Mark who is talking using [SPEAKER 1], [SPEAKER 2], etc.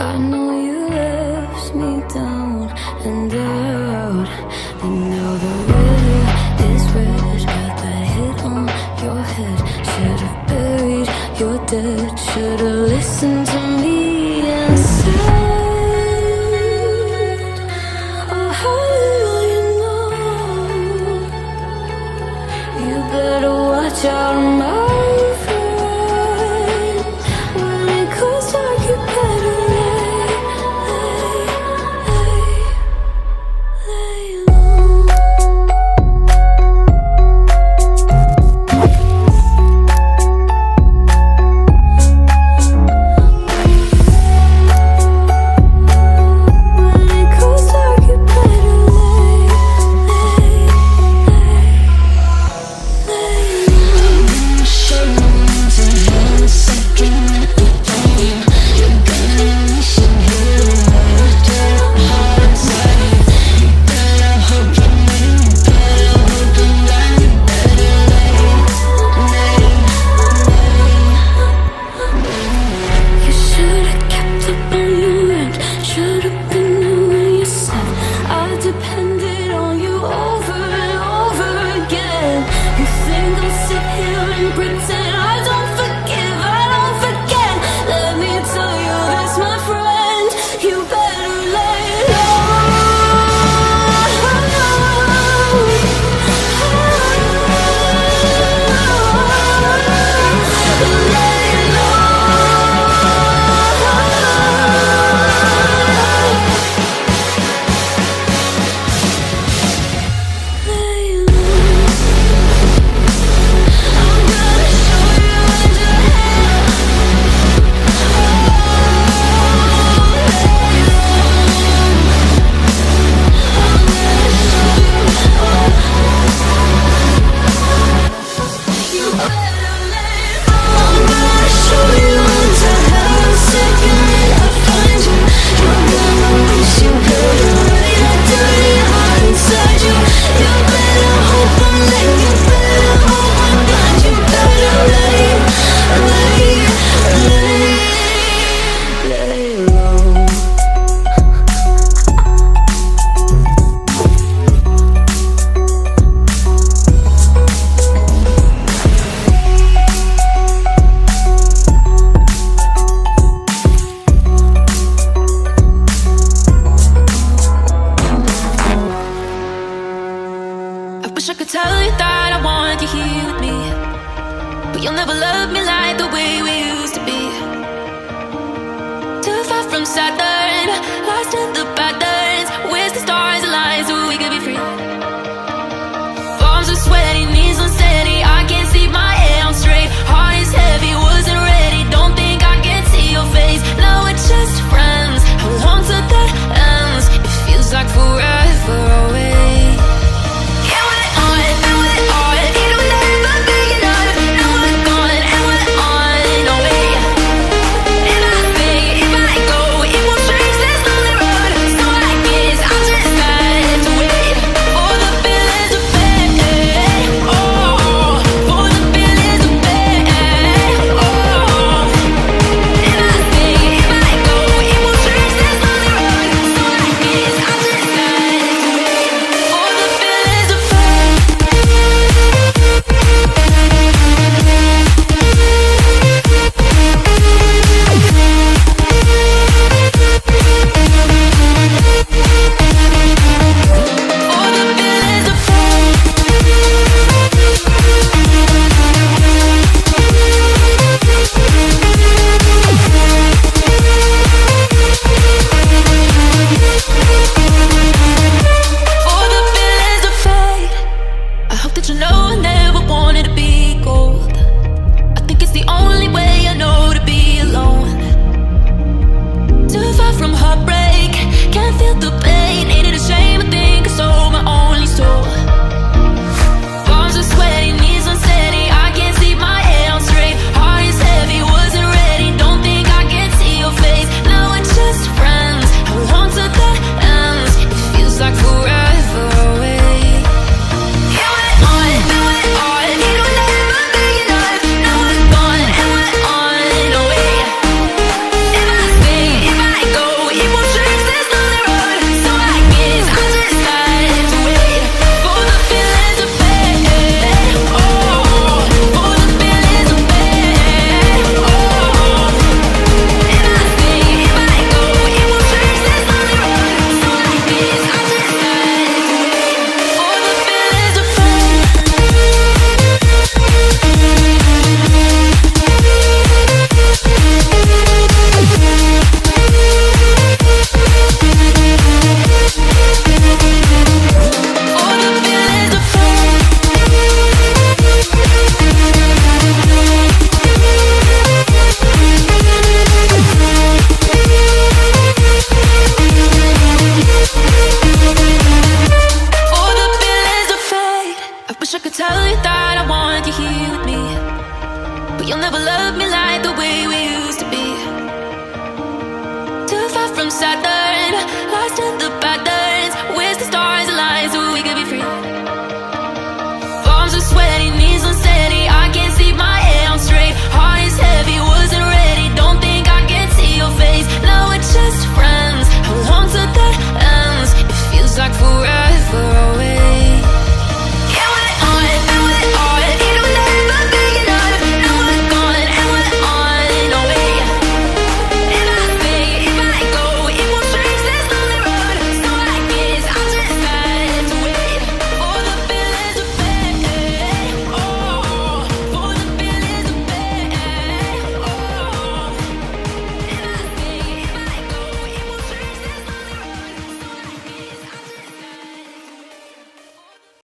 [SPEAKER 1] I know you left me down and out, and now the river is red. Got that hit on your head. Should've buried your dead. Should've listened to me and said, oh, how little you know. You better watch out, my friend. When it goes dark, you better lay low. When it goes dark, you better You should've kept up on your end. Should've been there when you said I depended on you over and over again. You think I'll sit here and pretend I don't forgive, I don't forget. Let me tell you this, my friend, you better lay low.
[SPEAKER 2] I wish I could tell you that I want you here with me, but you'll never love me like the way we used to be. Too far from Saturn, lost in the patterns. Where's the stars align so we could be free? Palms are sweaty, knees unsteady. I can't see my head on straight. Heart is heavy, wasn't ready. Don't think I can see your face. Now we're just friends. How long till that ends? It feels like forever away. like forever away. Yeah, Wish I could tell you that I want you here with me, but you'll never love me like the way we used to be. Too far from Saturn, lost in the patterns. Where's the stars align so we could be free? Palms are sweaty, knees unsteady. I can't see my head on straight. Heart is heavy, wasn't ready. Don't think I can see your face. Now we're just friends. How long till that ends? It feels like forever.